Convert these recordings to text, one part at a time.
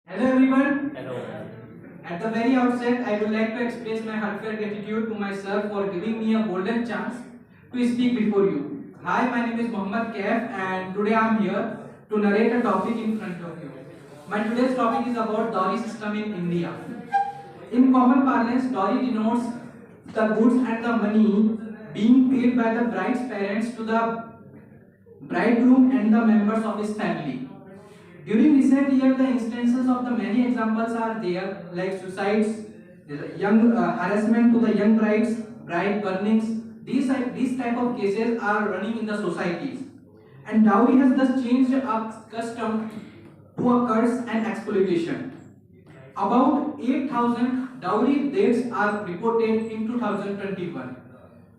Hello everyone. Hello. At the very outset, I would like to express my heartfelt gratitude to my sir for giving me a golden chance to speak before you. Hi, my name is Mohammad Kaif and today I am here to narrate a topic in front of you. My today's topic is about dowry system in India. In common parlance, dowry denotes the goods and the money being paid by the bride's parents to the bridegroom and the members of his family. During recent years, the instances of the many examples are there, like suicides, young harassment to the young brides, bride burnings. These type of cases are running in the societies, and dowry has thus changed a custom to a curse and exploitation. About 8,000 dowry deaths are reported in 2021,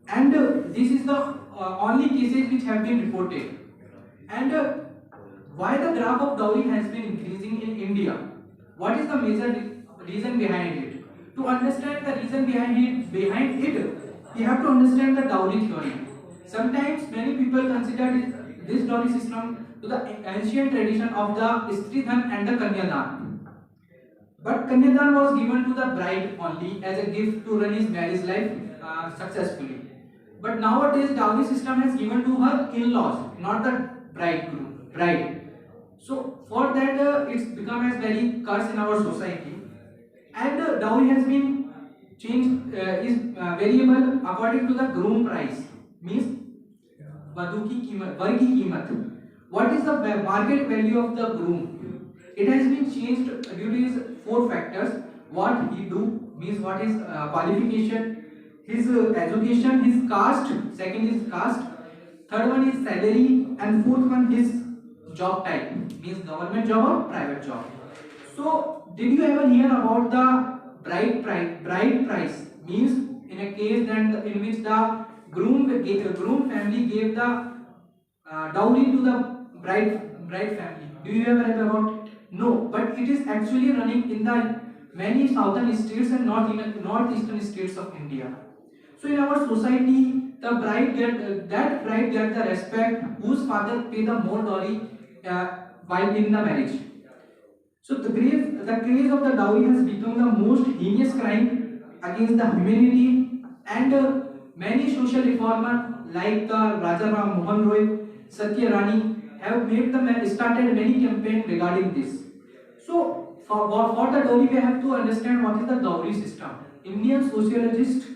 and this is the only cases which have been reported. And why the graph of dowry has been increasing in India? What is the major reason behind it? To understand the reason behind it, we have to understand the dowry theory. Sometimes many people consider this dowry system to the ancient tradition of the Stridhan and the Kanyadan. But Kanyadan was given to the bride only as a gift to run his marriage life successfully. But nowadays dowry system has given to her in-laws, not the bride. So for that it's become as very curse in our society, and dowry has been changed is variable according to the groom price, means वधू की कीमत वर की कीमत. What is the market value of the groom? It has been changed due to his four factors: what he do, means what is qualification, his education, his caste, second is caste, third one is salary, and fourth one is job type, means government job or private job. So did you ever hear about the bride price, means in a case that in which the groom family gave the dowry to the bride family? Do you ever heard about it? No, but it is actually running in the many southern states and northeastern states of India. So in our society, the that bride get the respect whose father pay the more dowry while in the marriage. So the craze of the dowry has become the most heinous crime against the humanity, and many social reformers like Raja Ram Mohan Roy, Satya Rani have started many campaigns regarding this. So for the dowry, we have to understand what is the dowry system. Indian sociologist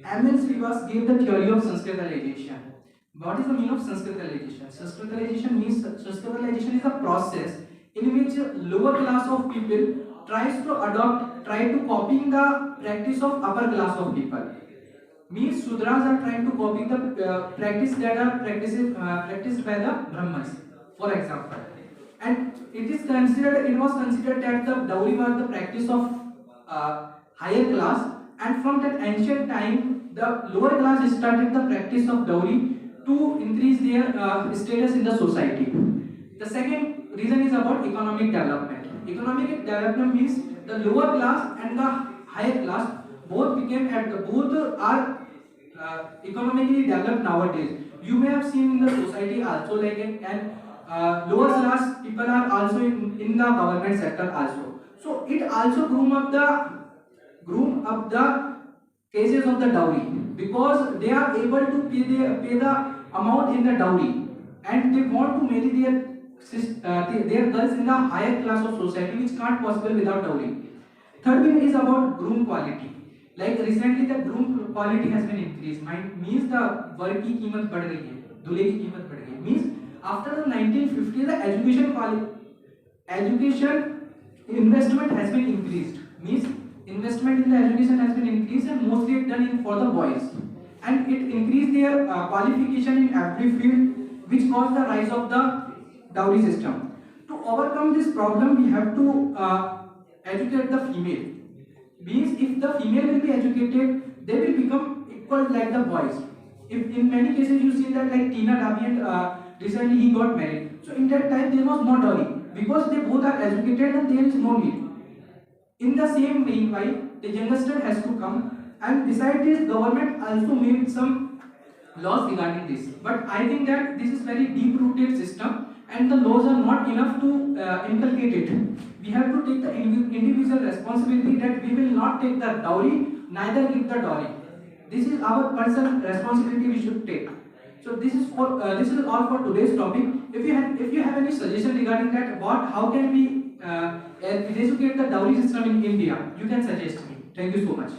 M.N. Srivas gave the theory of Sanskritalization. What is the meaning of Sanskritalization? Sanskritalization is a process in which lower class of people try to copying the practice of upper class of people. Means Sudras are trying to copy the practice that are practiced by the Brahmans, for example. And it was considered that the dowry was the practice of higher class, and from that ancient time, the lower class started the practice of dowry to increase their status in the society. The second reason is about economic development. Economic development means the lower class and the higher class both are economically developed nowadays. You may have seen in the society also, like lower class people are also in the government sector also. So it also groom up the cases of the dowry, because they are able to pay the amount in the dowry, and they want to marry their girls in the higher class of society, which can't possible without dowry. Third one is about groom quality. Like recently the groom quality has been increased. Means the वर की कीमत बढ़ रही है, दूल्हे की कीमत बढ़ गई. Means after the 1950, the education investment has been increased. Means investment in the education has been increased, and mostly it done for the boys, and it increased their qualification in every field, which caused the rise of the dowry system. To overcome this problem, we have to educate the female. Means if the female will be educated, they will become equal like the boys. If in many cases you see that, like Tina Davian, recently he got married. So in that time there was no dowry, because they both are educated and there is no need. In the same meanwhile, the youngster has to come, and besides this, government also made some laws regarding this. But I think that this is very deep-rooted system, and the laws are not enough to inculcate it. We have to take the individual responsibility that we will not take the dowry, neither give the dowry. This is our personal responsibility we should take. So this is all for today's topic. If you have any suggestion regarding that, how can we educate the dowry system in India, you can suggest me. Thank you so much.